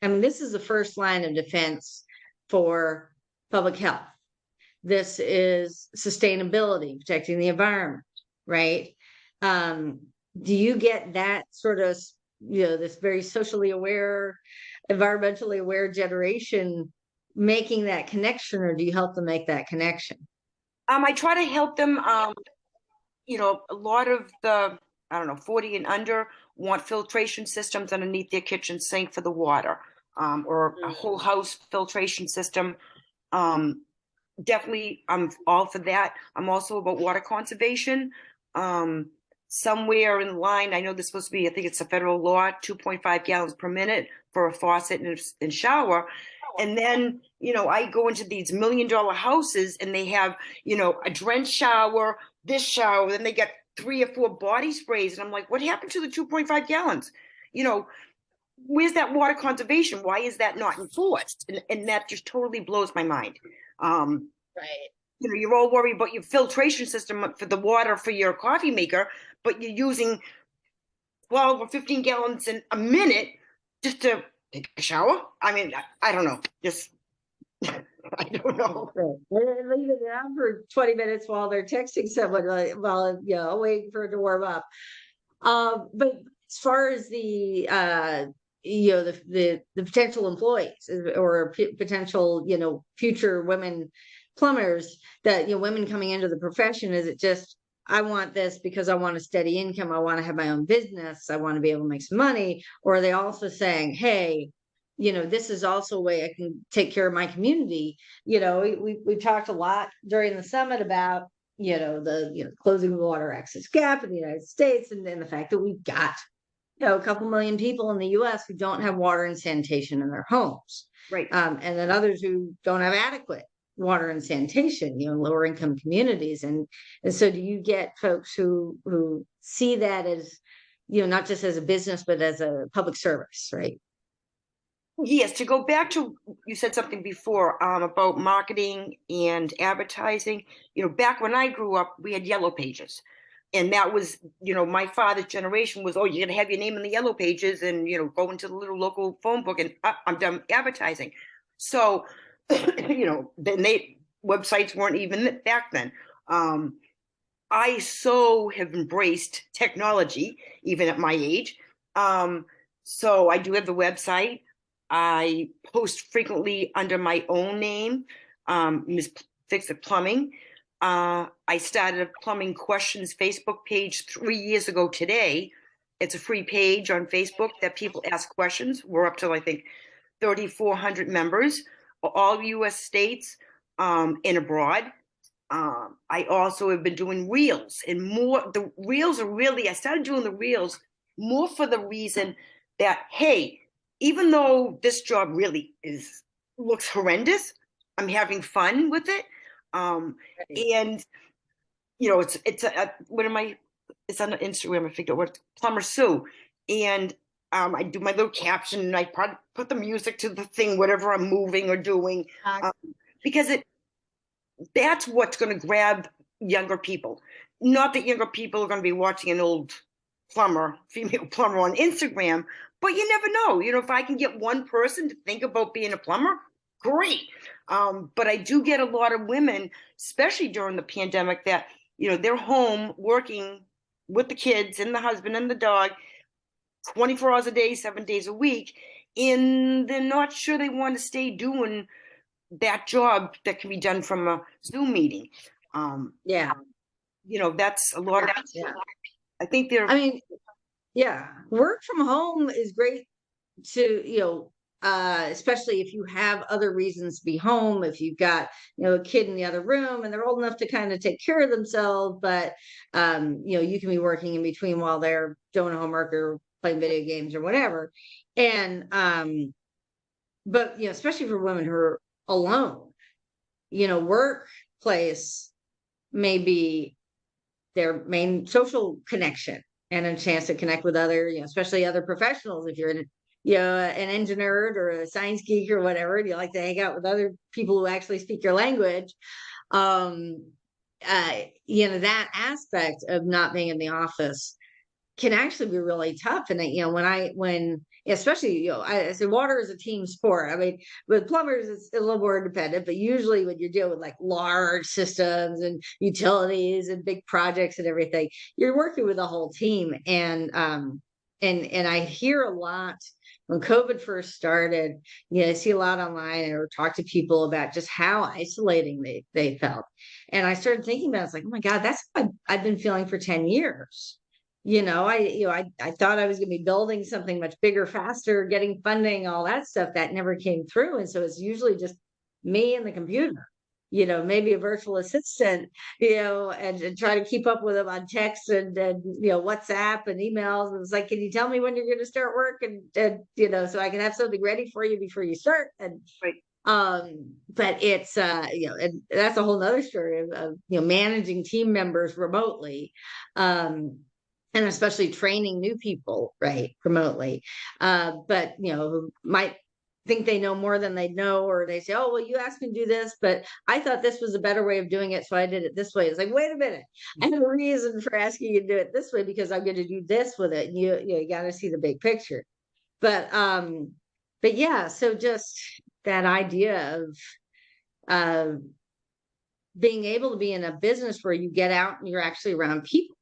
I mean, this is the first line of defense for public health. This is sustainability, protecting the environment, right? Do you get that sort of, this very socially aware, environmentally aware generation making that connection, or do you help them make that connection? I try to help them. A lot of the, 40 and under want filtration systems underneath their kitchen sink for the water, or a whole house filtration system. Definitely, I'm all for that. I'm also about water conservation. somewhere in line. I know there's supposed to be, I think it's a federal law, 2.5 gallons per minute for a faucet and shower. And then, I go into these $1 million houses and they have, a drenched shower, this shower, then they get 3 or 4 body sprays. And I'm like, what happened to the 2.5 gallons? You know, where's that water conservation? Why is that not enforced? And that just totally blows my mind. Right. You're all worried about your filtration system for the water for your coffee maker, but you're using 12 or 15 gallons in a minute just to take a shower. I mean, I don't know. Just, I don't know. And leave it on for 20 minutes while they're texting someone while, waiting for it to warm up. But as far as the potential employees or potential, future women plumbers that, women coming into the profession, is it just, I want this because I want a steady income, I want to have my own business, I want to be able to make some money? Or are they also saying, hey, this is also a way I can take care of my community? We talked a lot during the summit about, the closing the water access gap in the United States, and then the fact that we've got, a couple million people in the US who don't have water and sanitation in their homes. Right. And then others who don't have adequate water and sanitation, lower income communities. And so do you get folks who see that as, not just as a business, but as a public service, right? Yes, to go back to, you said something before about marketing and advertising. Back when I grew up, we had yellow pages. And that was, my father's generation was, oh, you're going to have your name in the yellow pages and, go into the little local phone book and I'm done advertising. So, then websites weren't even back then. I so have embraced technology, even at my age. So I do have the website. I post frequently under my own name, Ms. Fix It Plumbing. I started a plumbing questions Facebook page 3 years ago today. It's a free page on Facebook that people ask questions. We're up to, I think, 3,400 members, all US states and abroad. I also have been doing reels and more. The reels are really, I started doing the reels more for the reason that, hey, even though this job really looks horrendous, I'm having fun with it. And it's on Instagram. I figured what Plumber Sue, and I do my little caption and I put the music to the thing, whatever I'm moving or doing, because that's what's going to grab younger people. Not that younger people are going to be watching an old female plumber on Instagram, but you never know. If I can get one person to think about being a plumber, great. But I do get a lot of women, especially during the pandemic, that, they're home working with the kids and the husband and the dog 24 hours a day, 7 days a week. And they're not sure they want to stay doing that job that can be done from a Zoom meeting. Yeah. That's a lot of, Yeah. I think yeah, work from home is great to, especially if you have other reasons to be home, if you've got, a kid in the other room and they're old enough to kind of take care of themselves, but, you can be working in between while they're doing homework or playing video games or whatever. And, but, especially for women who are alone, workplace may be their main social connection and a chance to connect with other, especially other professionals. If you're an engineer or a science geek or whatever, and you like to hang out with other people who actually speak your language. That aspect of not being in the office can actually be really tough. And when especially, I say water is a team sport. I mean, with plumbers, it's a little more independent, but usually when you're dealing with like large systems and utilities and big projects and everything, you're working with a whole team. And I hear a lot when COVID first started, I see a lot online or talk to people about just how isolating they felt. And I started thinking about it, it's like, oh my God, that's what I've been feeling for 10 years. I thought I was going to be building something much bigger, faster, getting funding, all that stuff that never came through. And so it's usually just me and the computer, maybe a virtual assistant, and try to keep up with them on text and WhatsApp and emails. And it's like, can you tell me when you're going to start work? And so I can have something ready for you before you start. And Right. but it's and that's a whole nother story of managing team members remotely, and especially training new people right remotely, but who might think they know more than they know, or they say, oh well, you asked me to do this, but I thought this was a better way of doing it, so I did it this way. It's like, wait a minute, I have a reason for asking you to do it this way, because I'm going to do this with it. And you got to see the big picture. But yeah, so just that idea of uh, being able to be in a business where you get out and you're actually around people,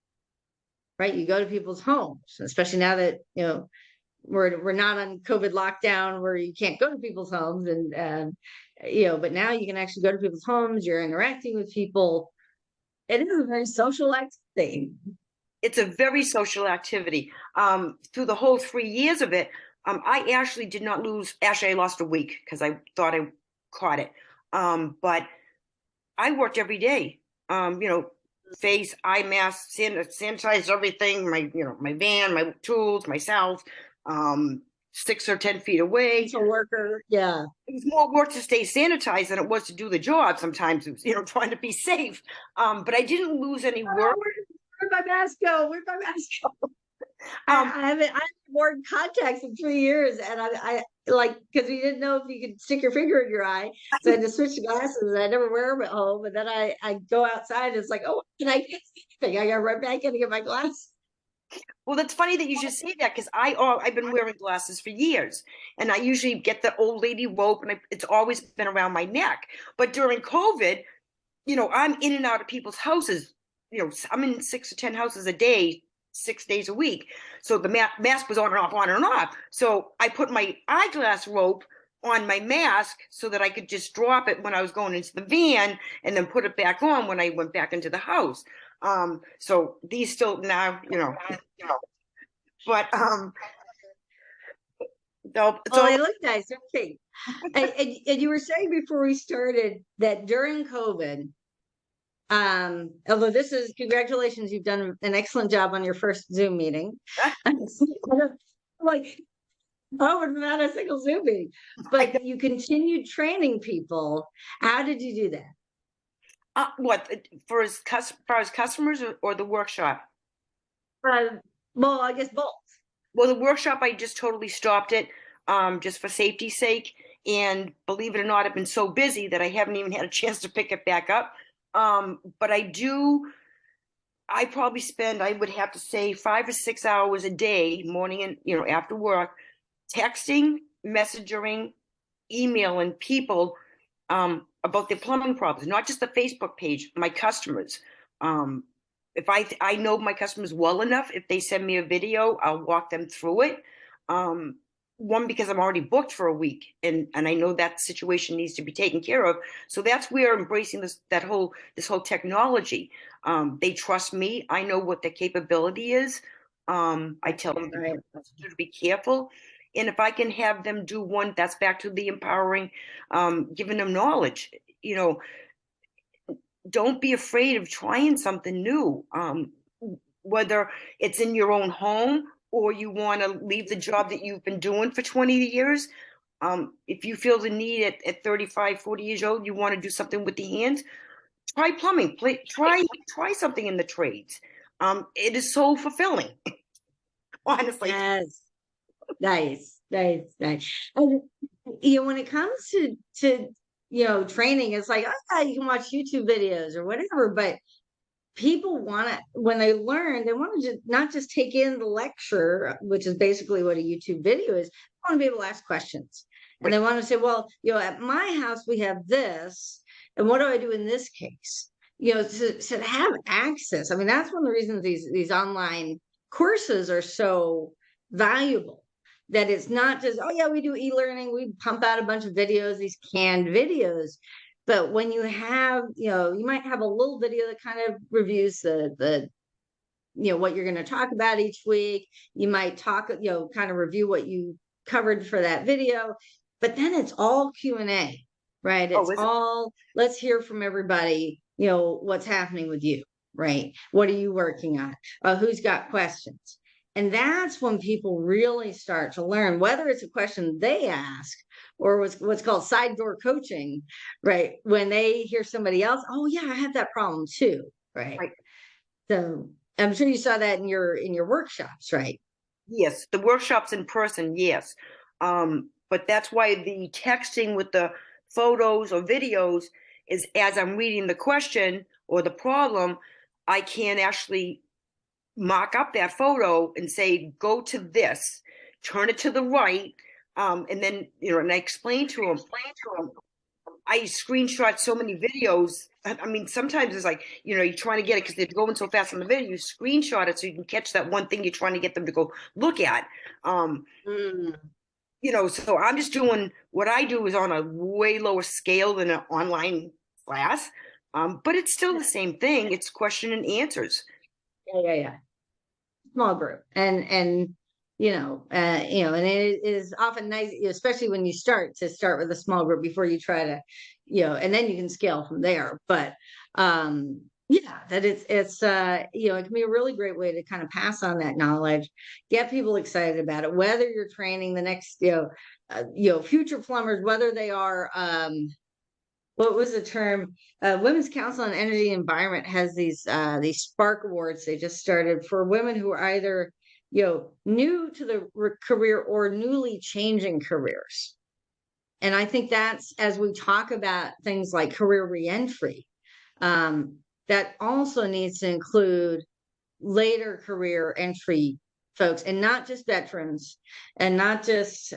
right? You go to people's homes, especially now that we're not on COVID lockdown where you can't go to people's homes, and but now you can actually go to people's homes. You're interacting with people. It is a very social thing. It's a very social activity. Through the whole 3 years of it, I actually did not lose. Actually, I lost a week because I thought I caught it. But I worked every day. Face, eye mask, sanitize everything. My van, my tools, myself. 6 or 10 feet away. Essential worker, yeah. It was more work to stay sanitized than it was to do the job. Sometimes it was, trying to be safe. But I didn't lose any work. Where'd my mask go? Where'd my mask go? I haven't worn contacts in 3 years, and I like, because we didn't know if you could stick your finger in your eye, so I had to switch to glasses. And I never wear them at home, and then I go outside. And it's like, oh, can I get anything? I got to run back in to get my glasses. Well, that's funny that you should say that, because I've been wearing glasses for years, and I usually get the old lady rope, and it's always been around my neck. But during COVID, I'm in and out of people's houses. I'm in 6 or 10 houses a day, 6 days a week. So the mask was on and off, on and off. So I put my eyeglass rope on my mask so that I could just drop it when I was going into the van, and then put it back on when I went back into the house. So these still now, but they look nice. Okay. And you were saying before we started that during COVID, although congratulations, you've done an excellent job on your first Zoom meeting. Like, oh, it's not a single Zoom meeting, but you continued training people. How did you do that? What, for as far as customers, or the workshop? Well, I guess both. Well, the workshop, I just totally stopped it, just for safety's sake. And believe it or not, I've been so busy that I haven't even had a chance to pick it back up. But I probably spend, I would have to say, 5 or 6 hours a day, morning and, after work, texting, messaging, emailing people, about their plumbing problems, not just the Facebook page, my customers. If I know my customers well enough, if they send me a video, I'll walk them through it. One, because I'm already booked for a week, and I know that situation needs to be taken care of. So that's where embracing this whole technology. They trust me. I know what their capability is. I tell them to be careful. And if I can have them do one, that's back to the empowering, giving them knowledge. Don't be afraid of trying something new, whether it's in your own home, or you want to leave the job that you've been doing for 20 years. If you feel the need at 35, 40 years old, you want to do something with the hands, try plumbing, try something in the trades. It is so fulfilling, honestly. Yes. Nice. And when it comes to training, it's like, oh, you can watch YouTube videos or whatever, but people want to, when they learn, they want to not just take in the lecture, which is basically what a YouTube video is. They want to be able to ask questions. And they want to say, well, at my house, we have this, and what do I do in this case? To have access. I mean, that's one of the reasons these online courses are so valuable. That it's not just, oh yeah, we do e-learning, we pump out a bunch of videos, these canned videos. But when you have, you might have a little video that kind of reviews the what you're going to talk about each week. You might talk, kind of review what you covered for that video. But then it's all Q&A. right? Oh, It's is it? all, let's hear from everybody, you know, what's happening with you, right? What are you working on? Who's got questions? And that's when people really start to learn, whether it's a question they ask or what's called side door coaching, right? When they hear somebody else, oh yeah, I have that problem too, right? Right. So I'm sure you saw that in your workshops, right? Yes, the workshops in person, yes. But that's why the texting with the photos or videos is as I'm reading the question or the problem, I can actually mock up that photo and say, go to this, turn it to the right. And then, and I explain to them, I screenshot so many videos. I mean, sometimes it's like, you're trying to get it because they're going so fast on the video. You screenshot it so you can catch that one thing you're trying to get them to go look at. Um, Mm. so I'm just doing what I do is on a way lower scale than an online class. But it's still the same thing. It's question and answers. Yeah, yeah, yeah. Small group, and and it is often nice, especially when you start with a small group before you try to, and then you can scale from there. But yeah, that it can be a really great way to kind of pass on that knowledge, get people excited about it, whether you're training the next, future plumbers, whether they are what was the term? Women's Council on Energy and Environment has these Spark Awards they just started for women who are either new to the career or newly changing careers. And I think that's as we talk about things like career reentry, um, that also needs to include later career entry folks and not just veterans and not just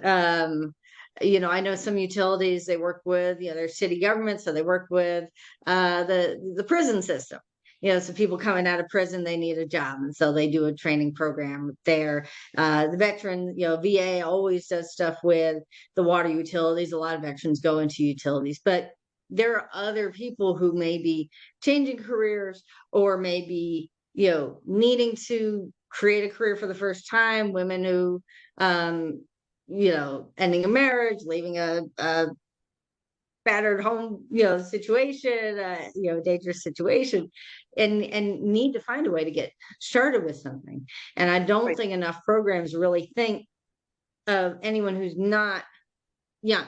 I know some utilities they work with, their city government, so they work with the prison system. So people coming out of prison, they need a job, and so they do a training program there. The veteran, VA always does stuff with the water utilities. A lot of veterans go into utilities, but there are other people who may be changing careers or maybe needing to create a career for the first time, women who ending a marriage, leaving a battered home, situation, dangerous situation, and need to find a way to get started with something. And I don't Right. think enough programs really think of anyone who's not young.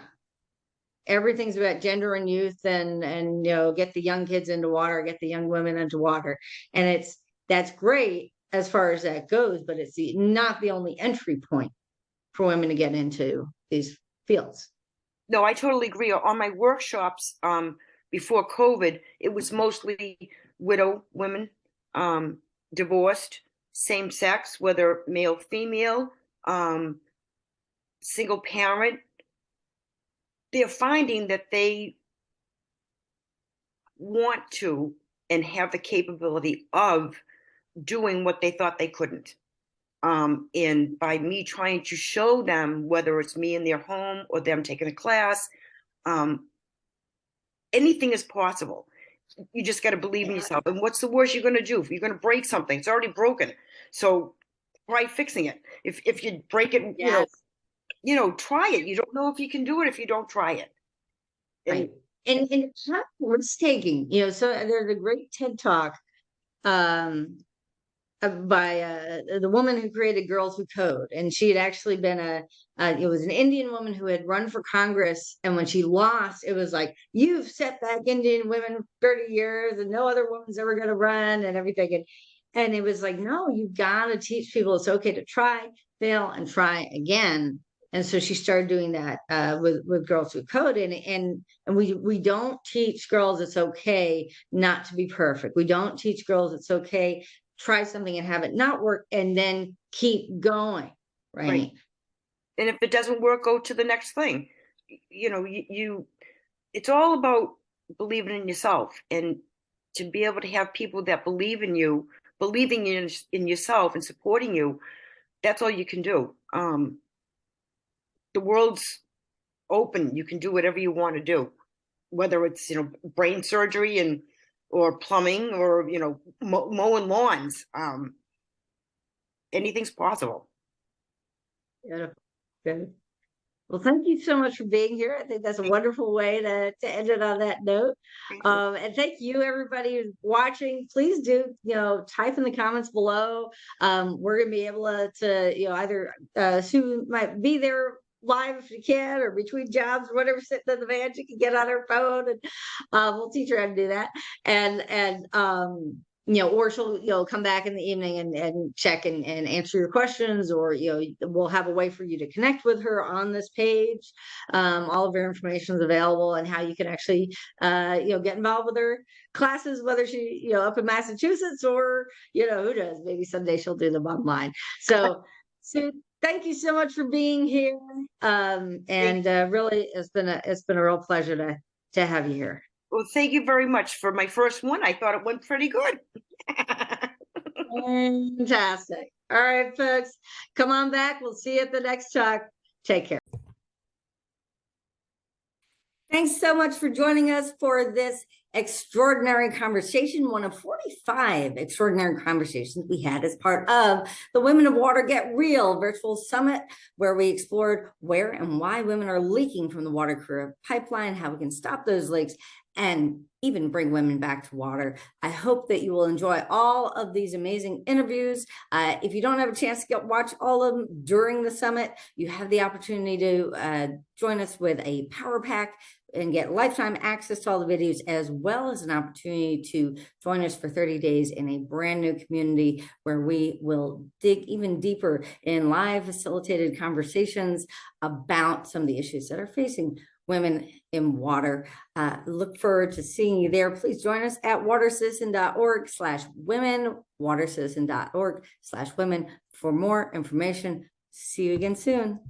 Everything's about gender and youth, and get the young kids into water, get the young women into water, and that's great as far as that goes, but it's not the only entry point for women to get into these fields. No, I totally agree. On my workshops, before COVID, it was mostly widow women, um, divorced, same sex, whether male, female, um, single parent. They're finding that they want to and have the capability of doing what they thought they couldn't. And by me trying to show them, whether it's me in their home or them taking a class, um, anything is possible. You just got to believe in yourself. And what's the worst you're going to do? If you're going to break something, it's already broken. So try fixing it. If you break it, Yes. try it. You don't know if you can do it if you don't try it. And Right. And it's not risk taking, so there's a great TED talk um by the woman who created Girls Who Code, and she had actually been it was an Indian woman who had run for Congress, and when she lost, it was like, you've set back Indian women 30 years, and no other woman's ever going to run, and everything, and it was like, no, you got to teach people it's okay to try, fail, and try again. And so she started doing that with Girls Who Code, and we don't teach girls it's okay not to be perfect. We don't teach girls it's okay try something and have it not work and then keep going, right. right? And if it doesn't work, go to the next thing. You it's all about believing in yourself, and to be able to have people that believe in you, believing in yourself and supporting you. That's all you can do. The world's open. You can do whatever you want to do, whether it's brain surgery and or plumbing or mowing lawns. Anything's possible. Yeah. Good. Well, thank you so much for being here. I think that's a wonderful way to end it on that note. Thank you. And thank you, everybody who's watching. Please do, type in the comments below. We're going to be able to either Sue might be there live if you can, or between jobs or whatever, sitting in the van, she can get on her phone, and we'll teach her how to do that. And or she'll, come back in the evening and check and answer your questions, or, we'll have a way for you to connect with her on this page. All of her information is available, and how you can actually, get involved with her classes, whether she, up in Massachusetts, or, who knows, maybe someday she'll do them online. So thank you so much for being here. And really, it's been a real pleasure to have you here. Well, thank you very much for my first one. I thought it went pretty good. Fantastic. All right, folks, come on back. We'll see you at the next talk. Take care. Thanks so much for joining us for this extraordinary conversation, one of 45 extraordinary conversations we had as part of the Women of Water Get Real virtual summit, where we explored where and why women are leaking from the water career pipeline, how we can stop those leaks, and even bring women back to water. I hope that you will enjoy all of these amazing interviews. If you don't have a chance to watch all of them during the summit, you have the opportunity to join us with a power pack and get lifetime access to all the videos, as well as an opportunity to join us for 30 days in a brand new community where we will dig even deeper in live facilitated conversations about some of the issues that are facing women in water. Look forward to seeing you there. Please join us at watercitizen.org/women, watercitizen.org/women for more information. See you again soon.